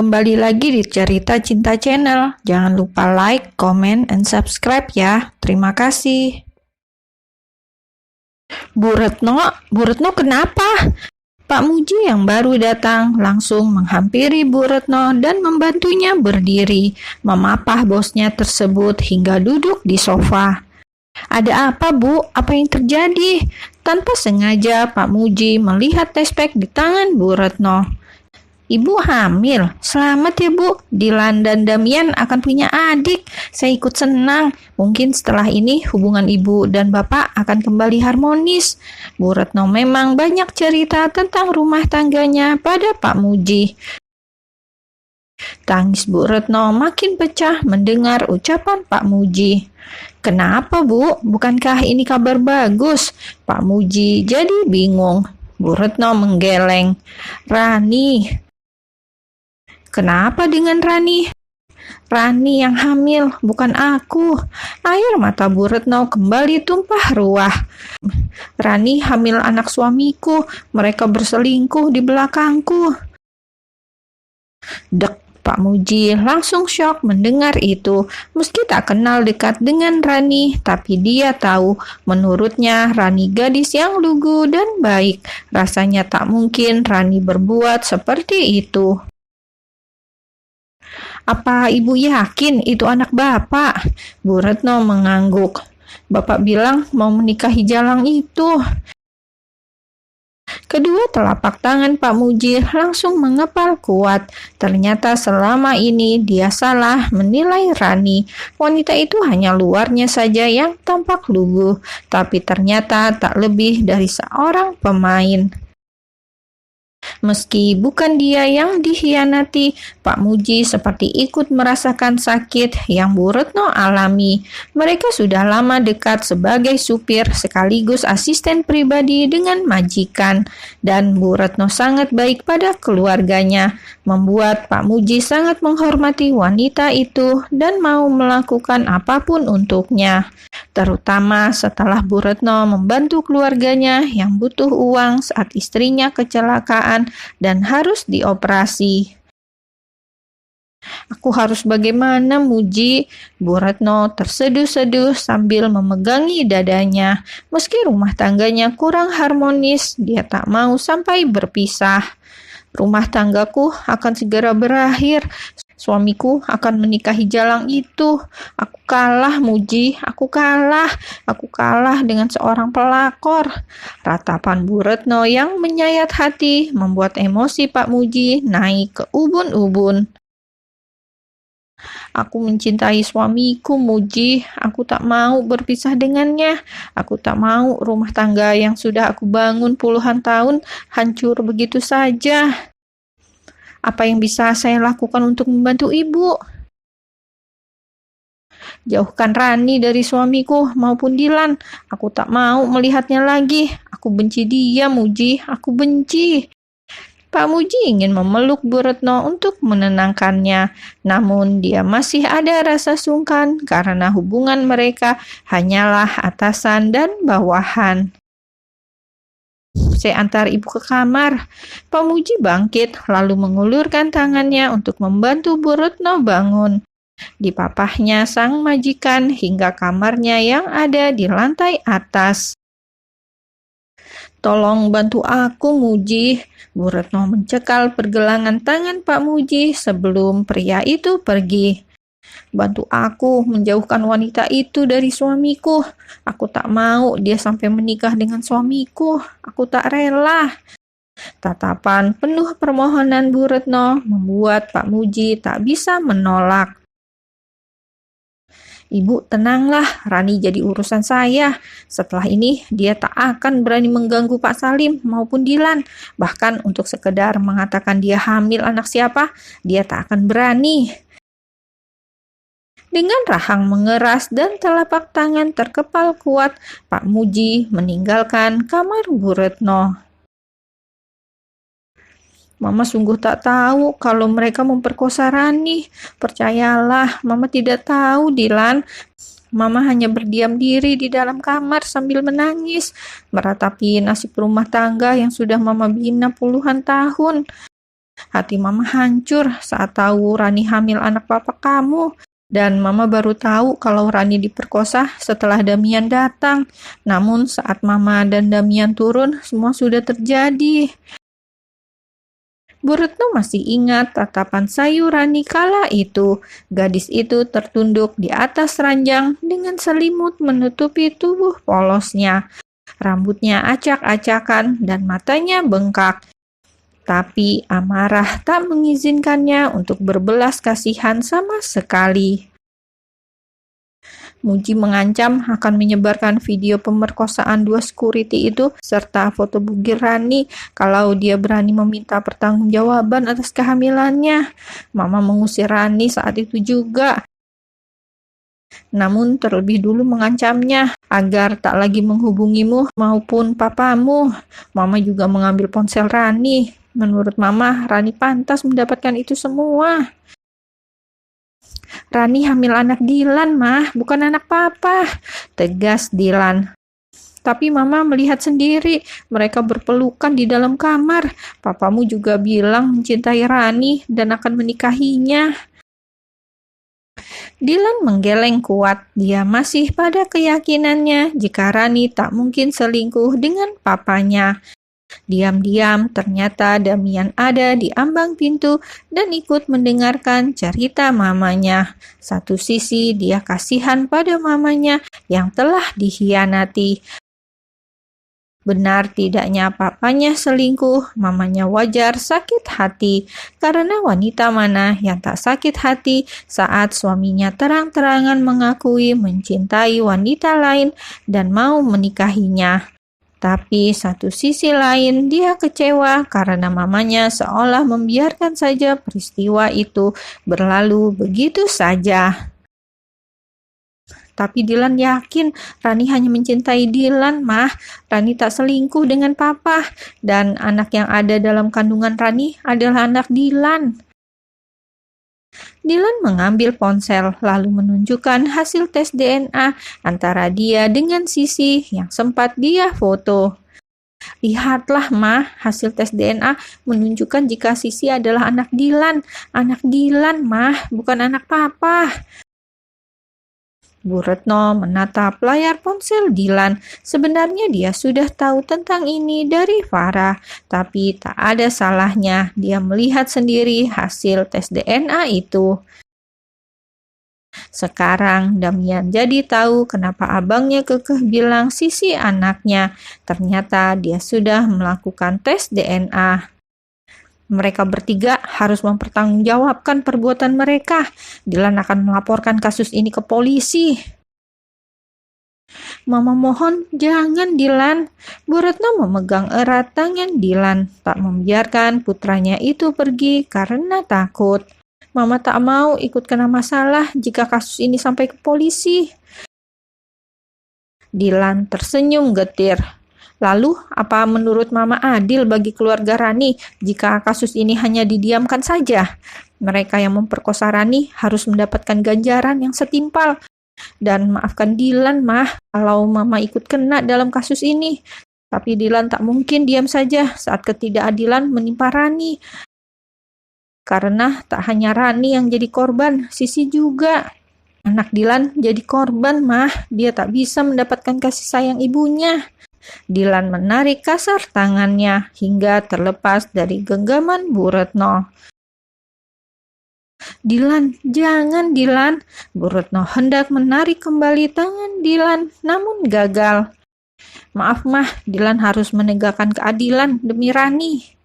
Kembali lagi di Cerita Cinta Channel. Jangan lupa like, comment, and subscribe ya. Terima kasih. Bu Retno kenapa? Pak Muji yang baru datang langsung menghampiri Bu Retno dan membantunya berdiri, memapah bosnya tersebut hingga duduk di sofa. Ada apa, Bu? Apa yang terjadi? Tanpa sengaja Pak Muji melihat tespek di tangan Bu Retno. Ibu hamil. Selamat ya, Bu. Dilan dan Damian akan punya adik. Saya ikut senang. Mungkin setelah ini hubungan ibu dan bapak akan kembali harmonis. Bu Retno memang banyak cerita tentang rumah tangganya pada Pak Muji. Tangis Bu Retno makin pecah mendengar ucapan Pak Muji. Kenapa, Bu? Bukankah ini kabar bagus? Pak Muji jadi bingung. Bu Retno menggeleng. Rani. Kenapa dengan Rani? Rani yang hamil, bukan aku. Air mata Bu Retno kembali tumpah ruah. Rani hamil anak suamiku. Mereka berselingkuh di belakangku. Dek, Pak Muji langsung syok mendengar itu. Meski tak kenal dekat dengan Rani, tapi dia tahu menurutnya Rani gadis yang lugu dan baik. Rasanya tak mungkin Rani berbuat seperti itu. Apa ibu yakin itu anak bapak? Bu Retno mengangguk. Bapak bilang mau menikahi Jalang itu. Kedua telapak tangan Pak Muji langsung mengepal kuat. Ternyata selama ini dia salah menilai Rani. Wanita itu hanya luarnya saja yang tampak lugu, tapi ternyata tak lebih dari seorang pemain. Meski bukan dia yang dikhianati, Pak Muji seperti ikut merasakan sakit yang Bu Retno alami. Mereka sudah lama dekat sebagai supir sekaligus asisten pribadi dengan majikan, dan Bu Retno sangat baik pada keluarganya, membuat Pak Muji sangat menghormati wanita itu dan mau melakukan apapun untuknya. Terutama setelah Bu Retno membantu keluarganya yang butuh uang saat istrinya kecelakaan dan harus dioperasi. Aku harus bagaimana, Muji? Bu Retno terseduh-seduh sambil memegangi dadanya. Meski rumah tangganya kurang harmonis, dia tak mau sampai berpisah. Rumah tanggaku akan segera berakhir. Suamiku akan menikahi Jalang itu. Aku kalah, Muji. Aku kalah. Aku kalah dengan seorang pelakor. Ratapan Bu Retno yang menyayat hati membuat emosi Pak Muji naik ke ubun-ubun. Aku mencintai suamiku, Muji. Aku tak mau berpisah dengannya. Aku tak mau rumah tangga yang sudah aku bangun puluhan tahun hancur begitu saja. Apa yang bisa saya lakukan untuk membantu ibu? Jauhkan Rani dari suamiku maupun Dilan. Aku tak mau melihatnya lagi. Aku benci dia, Muji. Aku benci. Pak Muji ingin memeluk Bu Retno untuk menenangkannya, namun dia masih ada rasa sungkan karena hubungan mereka hanyalah atasan dan bawahan. Saya antar ibu ke kamar. Pak Muji bangkit lalu mengulurkan tangannya untuk membantu Bu Retno bangun. Dipapahnya sang majikan hingga kamarnya yang ada di lantai atas. Tolong bantu aku, Muji. Bu Retno mencekal pergelangan tangan Pak Muji sebelum pria itu pergi. Bantu aku menjauhkan wanita itu dari suamiku. Aku tak mau dia sampai menikah dengan suamiku. Aku tak rela. Tatapan penuh permohonan Bu Retno membuat Pak Muji tak bisa menolak. Ibu tenanglah, Rani jadi urusan saya. Setelah ini dia tak akan berani mengganggu Pak Salim maupun Dilan. Bahkan untuk sekedar mengatakan dia hamil anak siapa, dia tak akan berani. Dengan rahang mengeras dan telapak tangan terkepal kuat, Pak Muji meninggalkan kamar Bu Retno. Mama sungguh tak tahu kalau mereka memperkosa Rani. Percayalah, Mama tidak tahu, Dilan. Mama hanya berdiam diri di dalam kamar sambil menangis, meratapi nasib rumah tangga yang sudah Mama bina puluhan tahun. Hati Mama hancur saat tahu Rani hamil anak papa kamu. Dan Mama baru tahu kalau Rani diperkosa setelah Damian datang. Namun saat Mama dan Damian turun, semua sudah terjadi. Bu Retno masih ingat tatapan sayu Rani kala itu. Gadis itu tertunduk di atas ranjang dengan selimut menutupi tubuh polosnya. Rambutnya acak-acakan dan matanya bengkak. Tapi amarah tak mengizinkannya untuk berbelas kasihan sama sekali. Muji mengancam akan menyebarkan video pemerkosaan 2 security itu serta foto bugil Rani kalau dia berani meminta pertanggungjawaban atas kehamilannya. Mama mengusir Rani saat itu juga. Namun terlebih dulu mengancamnya agar tak lagi menghubungimu maupun papamu. Mama juga mengambil ponsel Rani. Menurut Mama, Rani pantas mendapatkan itu semua. Rani hamil anak Dilan, Mah, bukan anak papa, tegas Dilan. Tapi Mama melihat sendiri, mereka berpelukan di dalam kamar. Papamu juga bilang mencintai Rani dan akan menikahinya. Dilan menggeleng kuat. Dia masih pada keyakinannya jika Rani tak mungkin selingkuh dengan papanya. Diam-diam ternyata Damian ada di ambang pintu dan ikut mendengarkan cerita mamanya. Satu sisi dia kasihan pada mamanya yang telah dikhianati. Benar tidaknya papanya selingkuh, mamanya wajar sakit hati. Karena wanita mana yang tak sakit hati saat suaminya terang-terangan mengakui mencintai wanita lain dan mau menikahinya. Tapi satu sisi lain dia kecewa karena mamanya seolah membiarkan saja peristiwa itu berlalu begitu saja. Tapi Dilan yakin Rani hanya mencintai Dilan, Mah. Rani tak selingkuh dengan papa. Dan anak yang ada dalam kandungan Rani adalah anak Dilan. Dilan mengambil ponsel lalu menunjukkan hasil tes DNA antara dia dengan Sisi yang sempat dia foto. Lihatlah, Mah, hasil tes DNA menunjukkan jika Sisi adalah anak Dilan. Anak Dilan, Mah, bukan anak papa. Bu Retno menatap layar ponsel Dilan. Sebenarnya dia sudah tahu tentang ini dari Farah, tapi tak ada salahnya dia melihat sendiri hasil tes DNA itu. Sekarang Damian jadi tahu kenapa abangnya kekeh bilang Sisi anaknya. Ternyata dia sudah melakukan tes DNA. Mereka bertiga harus mempertanggungjawabkan perbuatan mereka. Dilan akan melaporkan kasus ini ke polisi. Mama mohon, jangan Dilan. Bu Retno memegang erat tangan Dilan, tak membiarkan putranya itu pergi karena takut. Mama tak mau ikut kena masalah jika kasus ini sampai ke polisi. Dilan tersenyum getir. Lalu, apa menurut Mama adil bagi keluarga Rani jika kasus ini hanya didiamkan saja? Mereka yang memperkosa Rani harus mendapatkan ganjaran yang setimpal. Dan maafkan Dilan, Mah, kalau Mama ikut kena dalam kasus ini. Tapi Dilan tak mungkin diam saja saat ketidakadilan menimpa Rani. Karena tak hanya Rani yang jadi korban, Sisi juga. Anak Dilan jadi korban, Mah. Dia tak bisa mendapatkan kasih sayang ibunya. Dilan menarik kasar tangannya hingga terlepas dari genggaman Bu Retno. Dilan, jangan Dilan. Bu Retno hendak menarik kembali tangan Dilan, namun gagal. Maaf, Mah, Dilan harus menegakkan keadilan demi Rani.